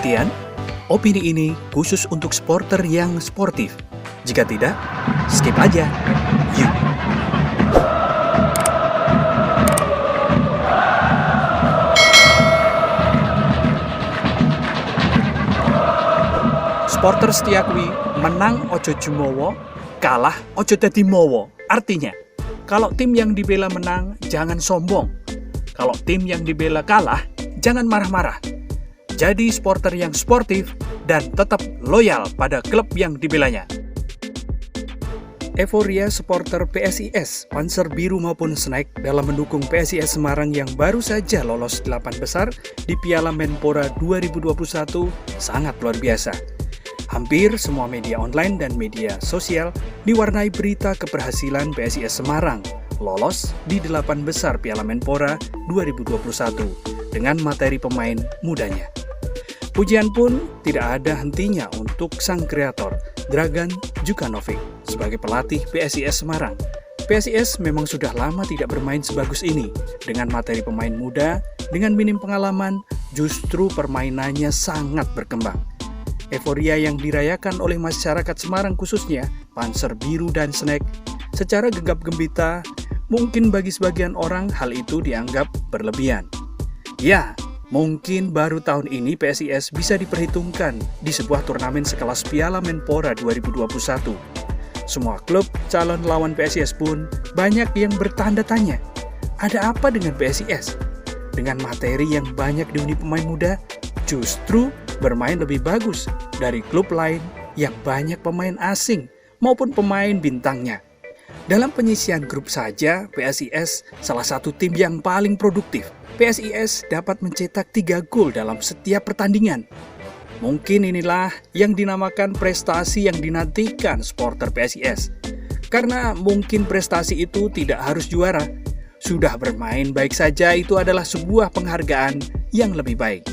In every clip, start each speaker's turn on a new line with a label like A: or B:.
A: Perhatian, opini ini khusus untuk supporter yang sportif. Jika tidak, skip aja. Yuk. Supporter setiakui menang ojo jumowo, kalah ojo dadi mowo. Artinya, kalau tim yang dibela menang, jangan sombong. Kalau tim yang dibela kalah, jangan marah-marah. Jadi supporter yang sportif dan tetap loyal pada klub yang dibelanya. Euforia supporter PSIS, Panser Biru maupun Snack dalam mendukung PSIS Semarang yang baru saja lolos 8 besar di Piala Menpora 2021 sangat luar biasa. Hampir semua media online dan media sosial diwarnai berita keberhasilan PSIS Semarang lolos di 8 besar Piala Menpora 2021 dengan materi pemain mudanya. Pujian pun tidak ada hentinya untuk sang kreator, Dragan Djukanovic, sebagai pelatih PSIS Semarang. PSIS memang sudah lama tidak bermain sebagus ini. Dengan materi pemain muda, dengan minim pengalaman, justru permainannya sangat berkembang. Euforia yang dirayakan oleh masyarakat Semarang khususnya, Panser Biru dan Snack, secara gegap gembita, mungkin bagi sebagian orang hal itu dianggap berlebihan. Ya, mungkin baru tahun ini PSIS bisa diperhitungkan di sebuah turnamen sekelas Piala Menpora 2021. Semua klub calon lawan PSIS pun banyak yang bertanda tanya. Ada apa dengan PSIS? Dengan materi yang banyak dihuni pemain muda, justru bermain lebih bagus dari klub lain yang banyak pemain asing maupun pemain bintangnya. Dalam penyisian grup saja, PSIS salah satu tim yang paling produktif. PSIS dapat mencetak 3 gol dalam setiap pertandingan. Mungkin inilah yang dinamakan prestasi yang dinantikan supporter PSIS. Karena mungkin prestasi itu tidak harus juara. Sudah bermain baik saja itu adalah sebuah penghargaan yang lebih baik.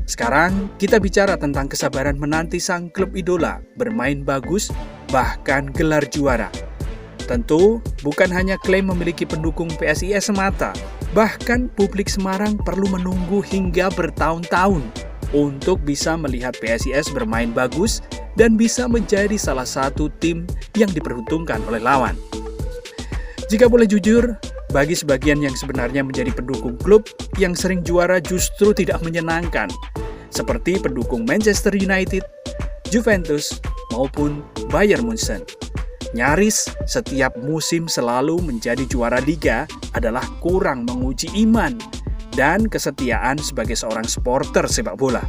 A: Sekarang kita bicara tentang kesabaran menanti sang klub idola bermain bagus, bahkan gelar juara. Tentu bukan hanya klaim memiliki pendukung PSIS semata, bahkan publik Semarang perlu menunggu hingga bertahun-tahun untuk bisa melihat PSIS bermain bagus dan bisa menjadi salah satu tim yang diperhitungkan oleh lawan. Jika boleh jujur, bagi sebagian yang sebenarnya menjadi pendukung klub yang sering juara justru tidak menyenangkan, seperti pendukung Manchester United, Juventus, maupun Bayern Munchen. Nyaris setiap musim selalu menjadi juara liga adalah kurang menguji iman dan kesetiaan sebagai seorang supporter sepak bola.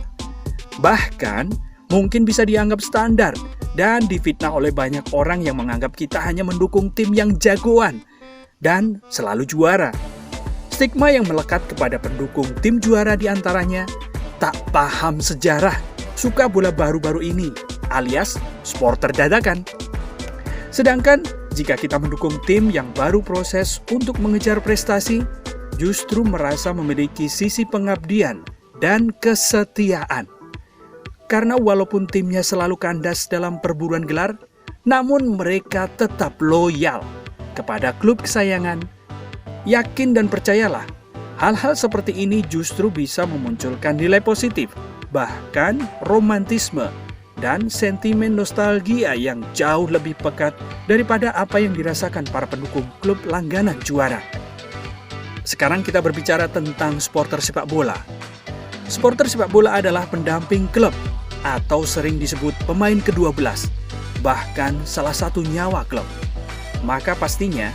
A: Bahkan mungkin bisa dianggap standar dan difitnah oleh banyak orang yang menganggap kita hanya mendukung tim yang jagoan dan selalu juara. Stigma yang melekat kepada pendukung tim juara diantaranya tak paham sejarah, suka bola baru-baru ini, alias supporter dadakan. Sedangkan jika kita mendukung tim yang baru proses untuk mengejar prestasi, justru merasa memiliki sisi pengabdian dan kesetiaan. Karena walaupun timnya selalu kandas dalam perburuan gelar, namun mereka tetap loyal kepada klub kesayangan. Yakin dan percayalah, hal-hal seperti ini justru bisa memunculkan nilai positif, bahkan romantisme dan sentimen nostalgia yang jauh lebih pekat daripada apa yang dirasakan para pendukung klub langganan juara. Sekarang kita berbicara tentang supporter sepak bola. Supporter sepak bola adalah pendamping klub atau sering disebut pemain ke-12, bahkan salah satu nyawa klub. Maka pastinya,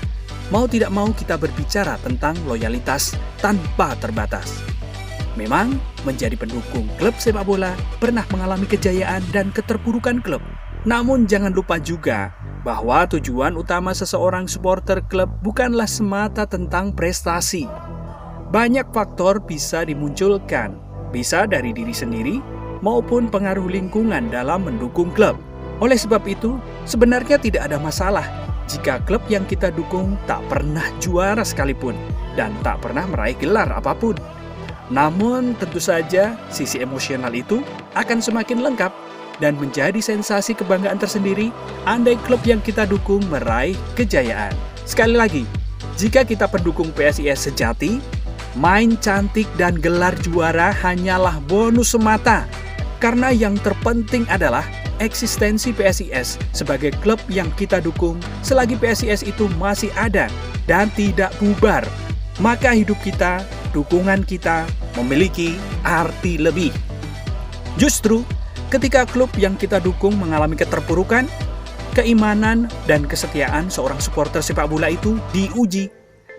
A: mau tidak mau kita berbicara tentang loyalitas tanpa terbatas. Memang, menjadi pendukung klub sepak bola pernah mengalami kejayaan dan keterpurukan klub. Namun jangan lupa juga bahwa tujuan utama seseorang supporter klub bukanlah semata tentang prestasi. Banyak faktor bisa dimunculkan, bisa dari diri sendiri maupun pengaruh lingkungan dalam mendukung klub. Oleh sebab itu, sebenarnya tidak ada masalah jika klub yang kita dukung tak pernah juara sekalipun dan tak pernah meraih gelar apapun. Namun tentu saja sisi emosional itu akan semakin lengkap dan menjadi sensasi kebanggaan tersendiri andai klub yang kita dukung meraih kejayaan. Sekali lagi, jika kita pendukung PSIS sejati, Main cantik dan gelar juara hanyalah bonus semata, karena yang terpenting adalah eksistensi PSIS sebagai klub yang kita dukung selagi PSIS itu masih ada dan tidak bubar. Maka hidup kita, dukungan kita memiliki arti lebih. Justru ketika klub yang kita dukung mengalami keterpurukan, keimanan dan kesetiaan seorang supporter sepak bola itu diuji,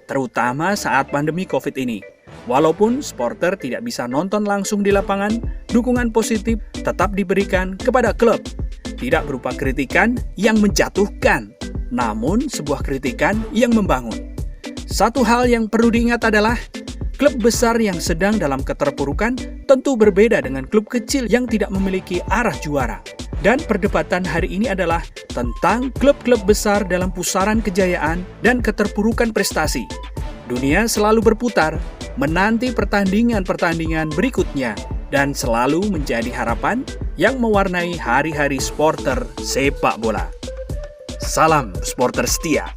A: terutama saat pandemi COVID ini. Walaupun supporter tidak bisa nonton langsung di lapangan, dukungan positif tetap diberikan kepada klub. Tidak berupa kritikan yang menjatuhkan, namun sebuah kritikan yang membangun. Satu hal yang perlu diingat adalah, klub besar yang sedang dalam keterpurukan tentu berbeda dengan klub kecil yang tidak memiliki arah juara. Dan perdebatan hari ini adalah tentang klub-klub besar dalam pusaran kejayaan dan keterpurukan prestasi. Dunia selalu berputar, menanti pertandingan-pertandingan berikutnya, dan selalu menjadi harapan yang mewarnai hari-hari supporter sepak bola. Salam supporter setia.